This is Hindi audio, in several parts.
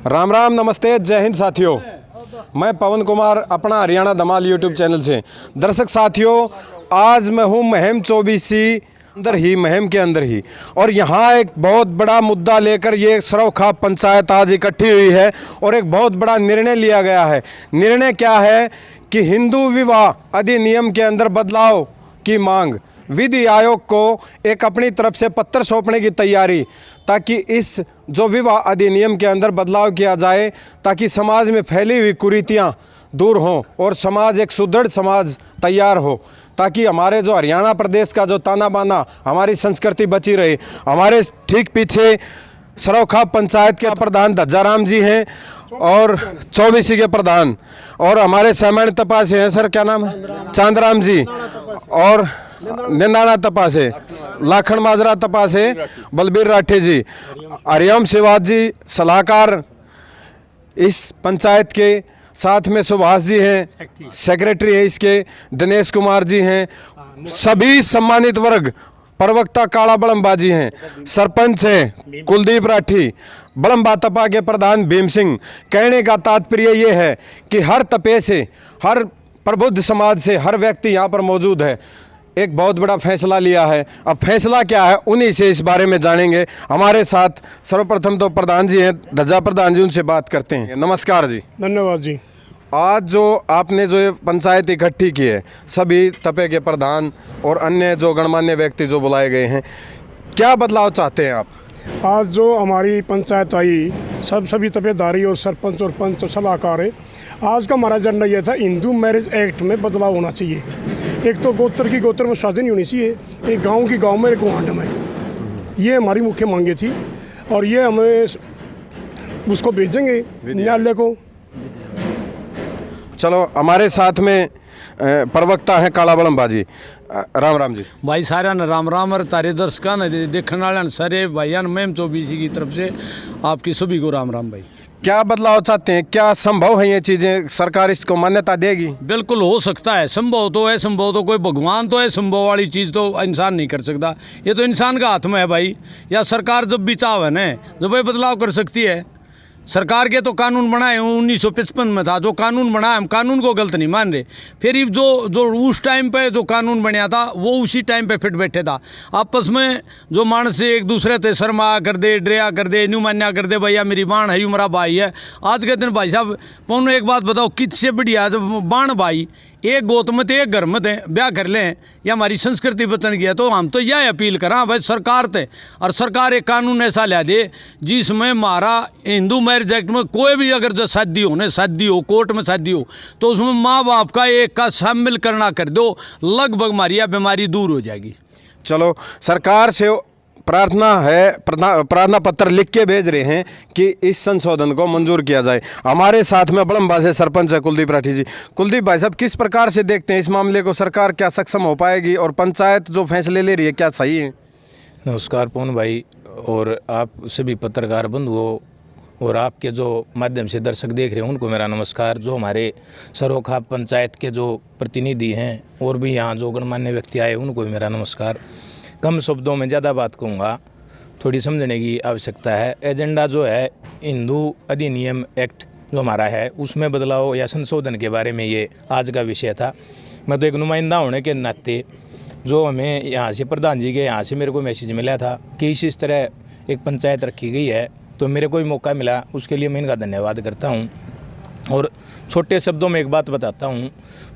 राम राम, नमस्ते, जय हिंद साथियों। मैं पवन कुमार, अपना हरियाणा धमाल यूट्यूब चैनल से। दर्शक साथियों, आज मैं हूँ महम 24 महम के अंदर ही, और यहाँ एक बहुत बड़ा मुद्दा लेकर ये सरौखा पंचायत आज इकट्ठी हुई है और एक बहुत बड़ा निर्णय लिया गया है। निर्णय क्या है कि हिंदू विवाह अधिनियम के अंदर बदलाव की मांग, विधि आयोग को एक अपनी तरफ से पत्र सौंपने की तैयारी, ताकि इस जो विवाह अधिनियम के अंदर बदलाव किया जाए, ताकि समाज में फैली हुई कुरीतियाँ दूर हों और समाज एक सुदृढ़ समाज तैयार हो, ताकि हमारे जो हरियाणा प्रदेश का जो ताना बाना, हमारी संस्कृति बची रहे। हमारे ठीक पीछे सरौखा पंचायत के प्रधान धज्जाराम जी हैं और 24 के प्रधान, और हमारे सामान्य तपा से हैं सर, क्या नाम है, चांदराम जी, और निंदाना तपा से लाखन माजरा तपा से बलबीर राठे जी, हरिओम शिवाज जी सलाहकार इस पंचायत के, साथ में सुभाष जी हैं, सेक्रेटरी हैं इसके, दिनेश कुमार जी हैं, सभी सम्मानित वर्ग, प्रवक्ता काला बड़म्बा जी हैं, सरपंच हैं कुलदीप राठी, बड़म्बा तपा के प्रधान भीम सिंह। कहने का तात्पर्य ये है कि हर तपे से, हर प्रबुद्ध समाज से हर व्यक्ति यहाँ पर मौजूद है। एक बहुत बड़ा फैसला लिया है। अब फैसला क्या है, उन्हीं से इस बारे में जानेंगे। हमारे साथ सर्वप्रथम तो प्रधान जी हैं, धज्जा प्रधान जी, उनसे बात करते हैं। नमस्कार जी। धन्यवाद जी। आज जो आपने जो ये पंचायत इकट्ठी की है, सभी तपे के प्रधान और अन्य जो गणमान्य व्यक्ति जो बुलाए गए हैं, क्या बदलाव चाहते हैं आप? आज जो हमारी पंचायत आई, सभी तपेदारी और सरपंच और पंच सलाहकार है। आज का हमारा एजेंडा यह था, हिंदू मैरिज एक्ट में बदलाव होना चाहिए। एक तो गोत्र की गोत्र में शादी नहीं होनी चाहिए, एक गांव की गांव में, एक वार्ड में। ये हमारी मुख्य मांगे थी और ये हमें उसको भेजेंगे न्यायालय को। चलो, हमारे साथ में प्रवक्ता हैं काला बड़म्बा जी। राम राम जी। भाई सारा न राम राम, और तारे दर्शका न देखने वाले सारे भाइयान महम 24 की तरफ से आपकी सभी को राम राम। भाई क्या बदलाव चाहते हैं? क्या संभव है ये चीज़ें? सरकार इसको मान्यता देगी? बिल्कुल हो सकता है, संभव तो है, संभव तो कोई भगवान तो है, संभव वाली चीज़ तो इंसान नहीं कर सकता। ये तो इंसान का हाथ में है भाई, या सरकार जब भी चाहे ना जब ये बदलाव कर सकती है। सरकार के तो कानून बनाए 1955 में था, जो कानून बनाया, हम कानून को गलत नहीं मान रहे। फिर जो उस टाइम पे जो कानून बनया था वो उसी टाइम पे फिट बैठे था। आपस में जो मानस एक दूसरे से शर्मा कर दे, डरिया कर दे, न्यू मान्या कर दे, भैया मेरी बाण है, मेरा भाई है। आज के दिन भाई साहब पौन एक बात बताओ, किससे बढ़िया जब बाण भाई एक गोत में थे, एक घर में थे, ब्याह कर लें, या हमारी संस्कृति बचन गया। तो हम तो यह अपील करा भाई सरकार थे, और सरकार एक कानून ऐसा ला दे जिसमें हमारा हिंदू मैरिज एक्ट में कोई भी अगर जो शादी हो कोर्ट में शादी हो, तो उसमें माँ बाप का एक का शामिल करना कर दो, लगभग हमारी यह बीमारी दूर हो जाएगी। चलो, सरकार से प्रार्थना है, प्रार्थना पत्र लिख के भेज रहे हैं कि इस संशोधन को मंजूर किया जाए। हमारे साथ में बड़म्बा से सरपंच है कुलदीप राठी जी। कुलदीप भाई साहब, किस प्रकार से देखते हैं इस मामले को? सरकार क्या सक्षम हो पाएगी, और पंचायत जो फैसले ले रही है क्या सही है? नमस्कार पवन भाई, और आप सभी पत्रकार बंधुओं और आपके जो माध्यम से दर्शक देख रहे हैं उनको मेरा नमस्कार। जो हमारे सरौखा पंचायत के जो प्रतिनिधि हैं और भी यहाँ जो गणमान्य व्यक्ति आए उनको भी मेरा नमस्कार। कम शब्दों में ज़्यादा बात कहूँगा, थोड़ी समझने की आवश्यकता है। एजेंडा जो है हिंदू अधिनियम एक्ट जो हमारा है उसमें बदलाव या संशोधन के बारे में ये आज का विषय था। मैं तो एक नुमाइंदा होने के नाते, जो हमें यहाँ से प्रधान जी के यहाँ से मेरे को मैसेज मिला था कि इस तरह एक पंचायत रखी गई है, तो मेरे को भी मौका मिला, उसके लिए मैं इनका धन्यवाद करता हूँ। और छोटे शब्दों में एक बात बताता हूँ,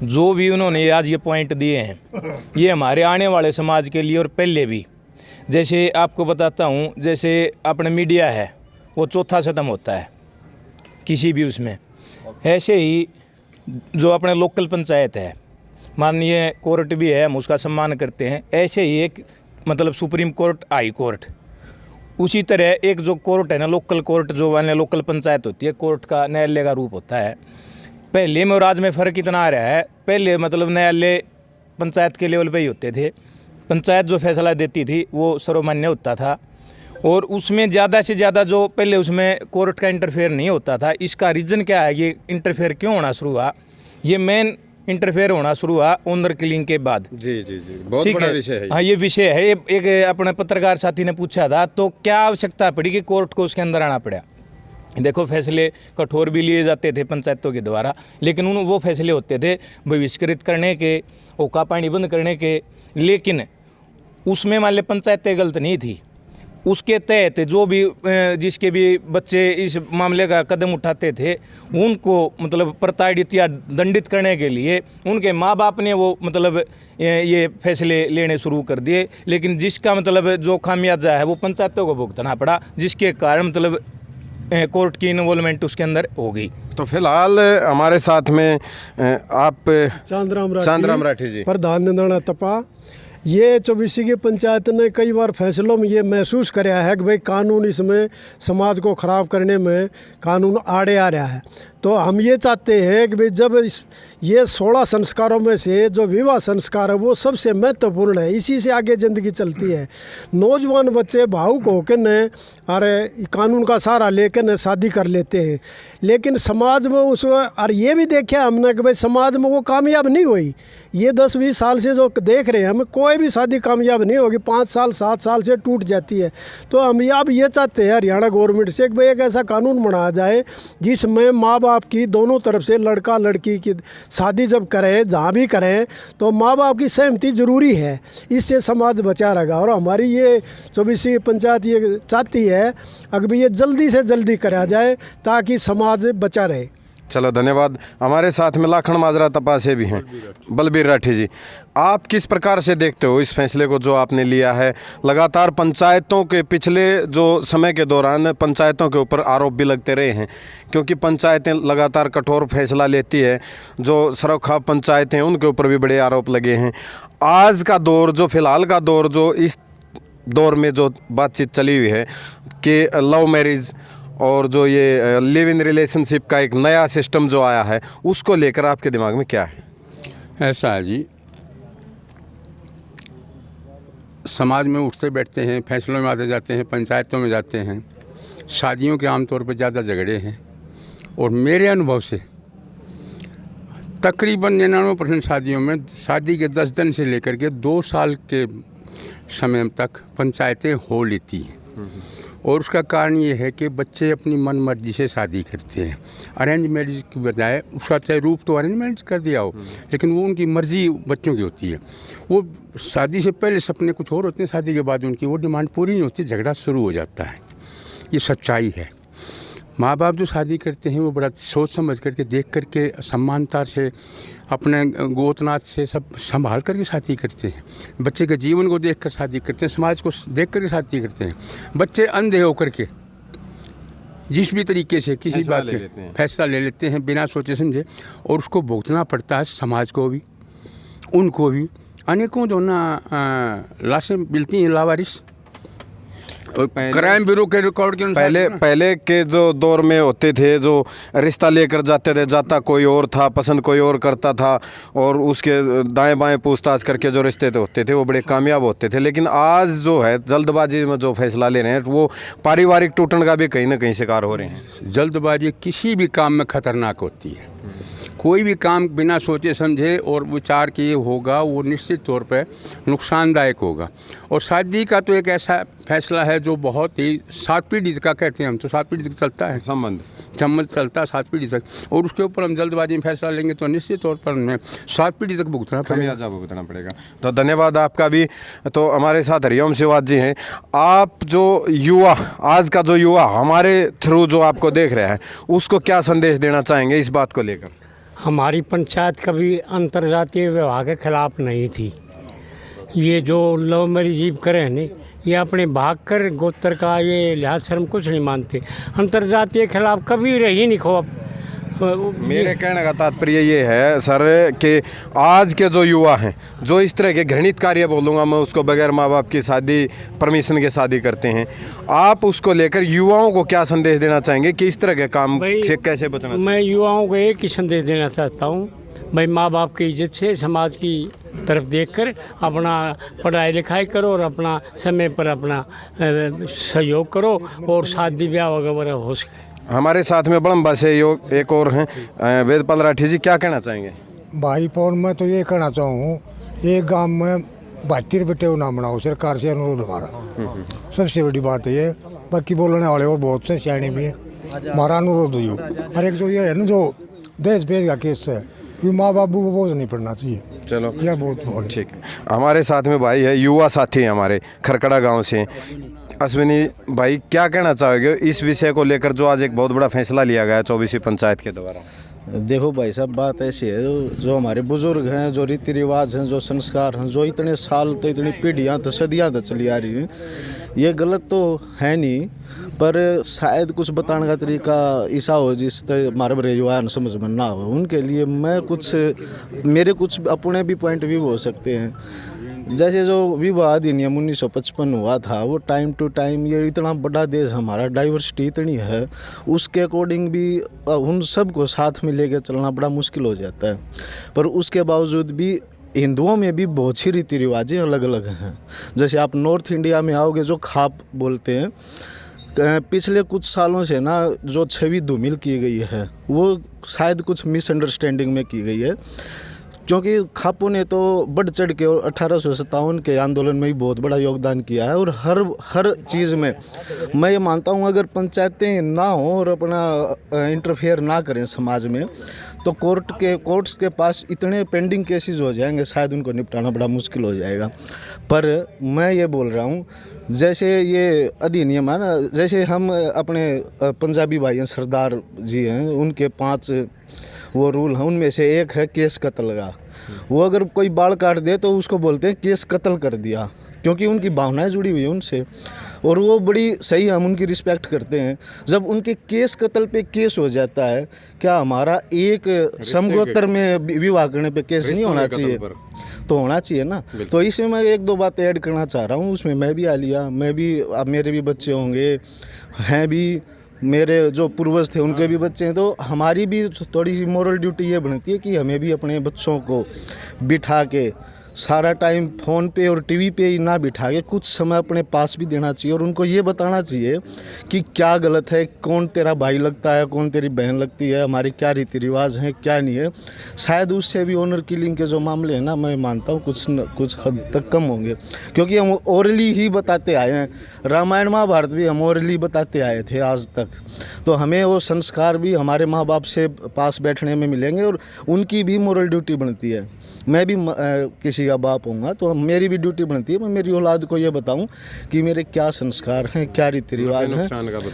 जो भी उन्होंने आज ये पॉइंट दिए हैं ये हमारे आने वाले समाज के लिए और पहले भी, जैसे आपको बताता हूँ, जैसे अपना मीडिया है वो चौथा सदम होता है किसी भी उसमें, ऐसे ही जो अपने लोकल पंचायत है, माननीय कोर्ट भी है, हम उसका सम्मान करते हैं, ऐसे ही एक मतलब सुप्रीम कोर्ट, हाई कोर्ट, उसी तरह एक जो कोर्ट है ना, लोकल कोर्ट, जो वाले लोकल पंचायत होती है, कोर्ट का न्यायालय का रूप होता है। पहले में और आज में फ़र्क इतना आ रहा है, पहले मतलब न्यायालय पंचायत के लेवल पे ही होते थे, पंचायत जो फैसला देती थी वो सर्वमान्य होता था, और उसमें ज़्यादा से ज़्यादा जो पहले उसमें कोर्ट का इंटरफेयर नहीं होता था। इसका रीज़न क्या है, ये इंटरफेयर क्यों होना शुरू हुआ? ये मेन इंटरफेयर होना शुरू हुआ ओनर किलिंग के बाद। जी जी जी, बहुत बड़ा विषय है। हाँ, ये विषय है। एक अपने पत्रकार साथी ने पूछा था, तो क्या आवश्यकता पड़ी कि कोर्ट को उसके अंदर आना पड़ा? देखो फैसले कठोर भी लिए जाते थे पंचायतों के द्वारा, लेकिन उन वो फैसले होते थे बहिष्कृत करने के, ओका पानी बंद करने के, लेकिन उसमें मान ले पंचायतें गलत नहीं थी। उसके तहत जो भी जिसके भी बच्चे इस मामले का कदम उठाते थे उनको मतलब प्रताड़ित या दंडित करने के लिए उनके माँ बाप ने वो मतलब ये फैसले लेने शुरू कर दिए, लेकिन जिसका मतलब जो खामियाजा है वो पंचायतों को भुगतना पड़ा, जिसके कारण मतलब कोर्ट की इन्वॉल्वमेंट उसके अंदर हो गई। तो फिलहाल हमारे साथ में आप चांदराम राठी जी, प्रधान निंदना तपा। ये चौबीसी की पंचायत ने कई बार फैसलों में ये महसूस कराया है कि भाई कानून इसमें समाज को ख़राब करने में कानून आड़े आ रहा है। तो हम ये चाहते हैं कि भाई जब ये 16 संस्कारों में से जो विवाह संस्कार है वो सबसे महत्वपूर्ण है, इसी से आगे ज़िंदगी चलती है। नौजवान बच्चे भावुक होकर न अरे कानून का सहारा लेकर न शादी कर लेते हैं, लेकिन समाज में उस और ये भी देखा हमने कि भाई समाज में वो कामयाब नहीं हुई। ये 10-20 साल से जो देख रहे हैं हम, कोई भी शादी कामयाब नहीं होगी, 5 साल 7 साल से टूट जाती है। तो हम अब ये चाहते हैं हरियाणा गवर्नमेंट से कि भाई एक ऐसा कानून बनाया जाए जिसमें माँ बाप की दोनों तरफ से लड़का लड़की की शादी जब करें, जहाँ भी करें, तो माँ बाप की सहमति ज़रूरी है, इससे समाज बचा रहेगा। और हमारी ये चौबीसी पंचायत ये चाहती है अगर ये जल्दी से जल्दी करा जाए ताकि समाज बचा रहे। चलो धन्यवाद। हमारे साथ में लाखन माजरा तपा से भी हैं बलबीर राठी जी, आप किस प्रकार से देखते हो इस फैसले को जो आपने लिया है? लगातार पंचायतों के पिछले जो समय के दौरान पंचायतों के ऊपर आरोप भी लगते रहे हैं, क्योंकि पंचायतें लगातार कठोर फैसला लेती है, जो सरोखा पंचायतें उनके ऊपर भी बड़े आरोप लगे हैं। आज का दौर जो फिलहाल का दौर जो इस दौर में जो बातचीत चली हुई है कि लव मैरिज और जो ये लिव इन रिलेशनशिप का एक नया सिस्टम जो आया है, उसको लेकर आपके दिमाग में क्या है? ऐसा है जी, समाज में उठते बैठते हैं, फैसलों में आते जाते हैं, पंचायतों में जाते हैं, शादियों के आमतौर पर ज़्यादा झगड़े हैं। और मेरे अनुभव से तकरीबन 99% शादियों में शादी के 10 दिन से लेकर के 2 साल के समय तक पंचायतें हो लेती हैं। और उसका कारण ये है कि बच्चे अपनी मन मर्जी से शादी करते हैं। अरेंज मैरिज की बजाय उसका चाहे रूप तो अरेंज मैरिज कर दिया हो, लेकिन वो उनकी मर्जी बच्चों की होती है। वो शादी से पहले सपने कुछ और होते हैं, शादी के बाद उनकी वो डिमांड पूरी नहीं होती, झगड़ा शुरू हो जाता है। ये सच्चाई है। माँ बाप जो शादी करते हैं वो बड़ा सोच समझ करके, देख करके, सम्मानता से, अपने गोतनाथ से सब संभाल करके शादी करते हैं। बच्चे के जीवन को देख कर शादी करते हैं, समाज को देख करके शादी करते हैं। बच्चे अंधे होकर के जिस भी तरीके से किसी बात पे फैसला ले लेते हैं बिना सोचे समझे, और उसको भुगतना पड़ता है समाज को भी, उनको भी। अनेकों जो ना लाशें मिलती हैं लावारिस, क्राइम ब्यूरो के रिकॉर्ड के अनुसार पहले के जो दौर में होते थे, जो रिश्ता लेकर जाते थे, जाता कोई और था, पसंद कोई और करता था, और उसके दाएं बाएं पूछताछ करके जो रिश्ते होते थे वो बड़े कामयाब होते थे। लेकिन आज जो है जल्दबाजी में जो फैसला ले रहे हैं वो पारिवारिक टूटने का भी कहीं ना कहीं शिकार हो रहे हैं। जल्दबाजी किसी भी काम में खतरनाक होती है। कोई भी काम बिना सोचे समझे और विचार किए होगा वो निश्चित तौर पर नुकसानदायक होगा। और शादी का तो एक ऐसा फैसला है जो बहुत ही 7 पीढ़ी का कहते हैं हम, तो 7 पीढ़ी तक चलता है संबंध चलता है 7 पीढ़ी तक। और उसके ऊपर हम जल्दबाजी में फैसला लेंगे तो निश्चित तौर पर हमें 7 पीढ़ी तक भुगतना पड़ेगा। तो धन्यवाद आपका भी। तो हमारे साथ हरिओम शिवाज जी हैं। आप जो युवा, आज का जो युवा हमारे थ्रू जो आपको देख रहा है, उसको क्या संदेश देना चाहेंगे इस बात को लेकर? हमारी पंचायत कभी अंतर्जातीय विवाह के खिलाफ नहीं थी। ये जो लव मैरिज करें नहीं, ये अपने भाग कर गोत्र का ये लिहाज शर्म कुछ नहीं मानते। अंतर्जातीय खिलाफ कभी रही नहीं खो। मेरे कहने का तात्पर्य ये है सर कि आज के जो युवा हैं, जो इस तरह के घृणित कार्य बोलूँगा मैं उसको, बगैर माँ बाप की शादी, परमिशन के शादी करते हैं, आप उसको लेकर युवाओं को क्या संदेश देना चाहेंगे कि इस तरह के काम से कैसे बचना? मैं युवाओं को एक ही संदेश देना चाहता हूँ, भाई माँ बाप की इज्जत से समाज की तरफ देखकर अपना पढ़ाई लिखाई करो और अपना समय पर अपना सहयोग करो और शादी ब्याह वगैरह हो सके। हमारे साथ में बड़म्बा से एक और हैं वेदपाल राठी जी, क्या कहना चाहेंगे? भाई पौन मैं तो ये कहना चाहूँ, एक गांव में 72 बेटे ना बनाओ, सरकार से अनुरोध हमारा। सबसे बड़ी बात है ये। बाकी बोलने वाले और बहुत से सियाने भी हैं। हमारा अनुरोध हुई हो। और एक जो ये है ना जो देश भेज का केस है, ये माँ बाबू को बोझ नहीं पड़ना चाहिए। चलो यह बहुत ठीक है। हमारे साथ में भाई है, युवा साथी है हमारे खरकड़ा गांव से। अश्विनी भाई, क्या कहना चाहोगे इस विषय को लेकर जो आज एक बहुत बड़ा फैसला लिया गया है 24वीं पंचायत के द्वारा? देखो भाई साहब, बात ऐसी है, जो हमारे बुजुर्ग हैं, जो रीति रिवाज हैं, जो संस्कार हैं, जो इतने साल तो इतनी पीढ़ियाँ तो सदियाँ तो चली आ रही हैं, ये गलत तो है नहीं, पर शायद कुछ बताने का तरीका ऐसा हो जिससे हमारे बड़े युवा समझ में ना हो। उनके लिए मेरे कुछ अपने भी पॉइंट व्यू हो सकते हैं। जैसे जो विवाह अधिनियम 1955 हुआ था, वो टाइम टू टाइम, ये इतना बड़ा देश हमारा, डाइवर्सिटी इतनी है, उसके अकॉर्डिंग भी उन सब को साथ में लेकर चलना बड़ा मुश्किल हो जाता है। पर उसके बावजूद भी हिंदुओं में भी बहुत सी रीति रिवाजें अलग अलग हैं। जैसे आप नॉर्थ इंडिया में आओगे, जो खाप बोलते हैं, पिछले कुछ सालों से ना जो छवि धूमिल की गई है, वो शायद कुछ मिसअंडरस्टैंडिंग में की गई है, क्योंकि खापों ने तो बढ़ चढ़ के 1857 के आंदोलन में भी बहुत बड़ा योगदान किया है। और हर चीज़ में मैं ये मानता हूँ, अगर पंचायतें ना हों और अपना इंटरफेयर ना करें समाज में, तो कोर्ट्स के पास इतने पेंडिंग केसेस हो जाएंगे, शायद उनको निपटाना बड़ा मुश्किल हो जाएगा। पर मैं ये बोल रहा हूँ, जैसे ये अधिनियम है ना, जैसे हम अपने पंजाबी भाई हैं, सरदार जी हैं, उनके 5 वो रूल हैं, उनमें से एक है केस कत्ल का। वो अगर कोई बाल काट दे तो उसको बोलते हैं केस कत्ल कर दिया, क्योंकि उनकी भावनाएं जुड़ी हुई हैं उनसे, और वो बड़ी सही, हम उनकी रिस्पेक्ट करते हैं। जब उनके केस कत्ल पे केस हो जाता है, क्या हमारा एक समगोत्र में विवाह करने पे केस नहीं होना चाहिए? तो होना चाहिए ना। तो इसमें मैं 1-2 बातें ऐड करना चाह रहा हूँ। उसमें मैं भी आ लिया, मैं भी, अब मेरे भी बच्चे होंगे, हैं भी, मेरे जो पूर्वज थे उनके भी बच्चे हैं, तो हमारी भी थोड़ी सी मोरल ड्यूटी ये बनती है कि हमें भी अपने बच्चों को बिठा के सारा टाइम फ़ोन पे और टीवी पे ही ना बिठा के कुछ समय अपने पास भी देना चाहिए, और उनको ये बताना चाहिए कि क्या गलत है, कौन तेरा भाई लगता है, कौन तेरी बहन लगती है, हमारे क्या रीति रिवाज हैं, क्या नहीं है। शायद उससे भी ऑनर किलिंग के जो मामले हैं ना, मैं मानता हूँ कुछ हद तक कम होंगे, क्योंकि हम ओरली ही बताते आए हैं। रामायण महाभारत भी हम ओरली बताते आए थे आज तक, तो हमें वो संस्कार भी हमारे माँ बाप से पास बैठने में मिलेंगे, और उनकी भी मोरल ड्यूटी बनती है। मैं भी किसी का बाप होऊंगा, तो मेरी भी ड्यूटी बनती है, मैं मेरी औलाद को ये बताऊं कि मेरे क्या संस्कार हैं, क्या रीति रिवाज हैं,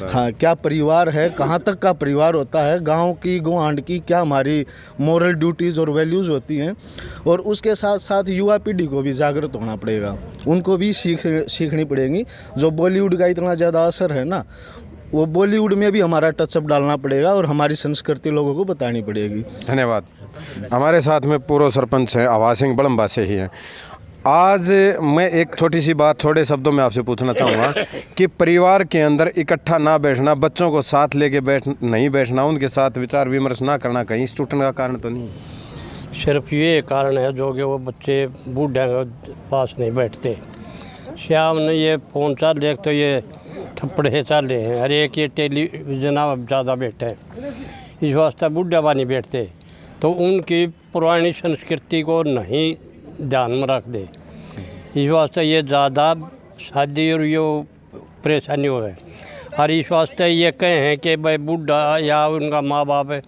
हाँ, क्या परिवार है, कहाँ तक का परिवार होता है, गांव की गोआंड की क्या हमारी मोरल ड्यूटीज़ और वैल्यूज़ होती हैं। और उसके साथ साथ युवा पीढ़ी को भी जागृत होना पड़ेगा, उनको भी सीखनी पड़ेगी। जो बॉलीवुड का इतना ज़्यादा असर है ना, वो बॉलीवुड में भी हमारा टचअप डालना पड़ेगा, और हमारी संस्कृति लोगों को बतानी पड़ेगी। धन्यवाद। हमारे साथ में पूर्व सरपंच हैं, आवाज सिंह बड़म्बा से ही हैं। आज मैं एक छोटी सी बात थोड़े शब्दों में आपसे पूछना चाहूँगा कि परिवार के अंदर इकट्ठा ना बैठना, बच्चों को साथ लेके नहीं बैठना, उनके साथ विचार विमर्श ना करना, कहीं इस टूटने का कारण तो नहीं? सिर्फ ये कारण है जो कि वो बच्चे बूढ़े के पास नहीं बैठते। शाम ने ये फ़ोन चाल देख तो ये थप्पड़े चल रहे हैं, हर एक ये टेलीविज़न अब ज़्यादा बैठे हैं, इस वास्ते बूढ़े नहीं बैठते, तो उनकी पुरानी संस्कृति को नहीं ध्यान में रख दे, इस वास्ते ये ज़्यादा शादी और ये परेशानी हो है। और इस वास्ते ये कहे हैं कि भाई बूढ़ा या उनका माँ बाप है,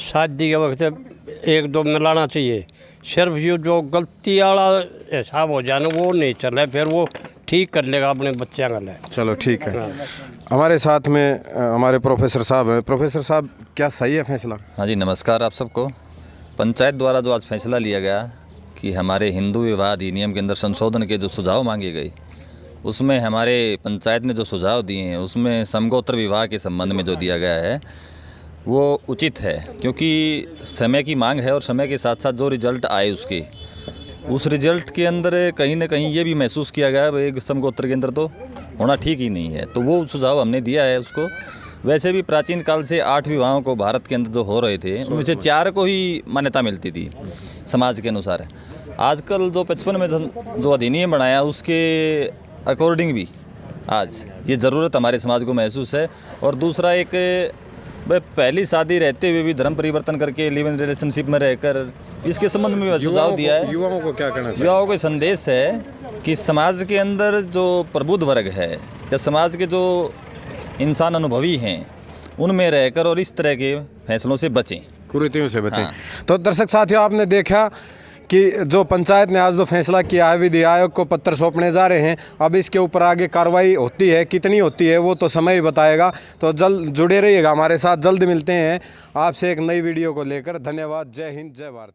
शादी के वक्त 1-2 मिलाना चाहिए। सिर्फ ये जो गलती वाला हिसाब हो जाए ना, वो नहीं चले, फिर वो ठीक कर लेगा अपने बच्चे का ले। चलो ठीक है। हमारे साथ में हमारे प्रोफेसर साहब हैं। प्रोफेसर साहब, क्या सही है फैसला? हाँ जी, नमस्कार आप सबको। पंचायत द्वारा जो आज फैसला लिया गया कि हमारे हिंदू विवाह अधिनियम के अंदर संशोधन के जो सुझाव मांगे गए, उसमें हमारे पंचायत ने जो सुझाव दिए हैं, उसमें समगोत्र विवाह के संबंध में जो दिया गया है वो उचित है, क्योंकि समय की मांग है और समय के साथ साथ जो रिजल्ट आए उस रिजल्ट के अंदर कहीं ना कहीं ये भी महसूस किया गया है एक समगोत्र के अंदर तो होना ठीक ही नहीं है, तो वो सुझाव हमने दिया है उसको। वैसे भी प्राचीन काल से 8 विवाहों को भारत के अंदर जो हो रहे थे, उनमें से 4 को ही मान्यता मिलती थी समाज के अनुसार। आजकल जो 55 में जो अधिनियम बनाया उसके अकॉर्डिंग भी आज ये ज़रूरत हमारे समाज को महसूस है। और दूसरा, एक पहली शादी रहते हुए भी धर्म परिवर्तन करके लिव इन रिलेशनशिप में रहकर, इसके संबंध में सुझाव दिया है। युवाओं को क्या कहना चाहिए? युवाओं को संदेश है कि समाज के अंदर जो प्रबुद्ध वर्ग है या समाज के जो इंसान अनुभवी हैं, उनमें रहकर और इस तरह के फैसलों से बचें। कुरीतियों से बचें। हाँ। तो दर्शक साथियों, आपने देखा कि जो पंचायत ने आज जो फैसला किया है, विधि आयोग को पत्र सौंपने जा रहे हैं। अब इसके ऊपर आगे कार्रवाई होती है, कितनी होती है वो तो समय ही बताएगा। तो जल्द जुड़े रहिएगा हमारे साथ, जल्द मिलते हैं आपसे एक नई वीडियो को लेकर। धन्यवाद। जय हिंद, जय भारत।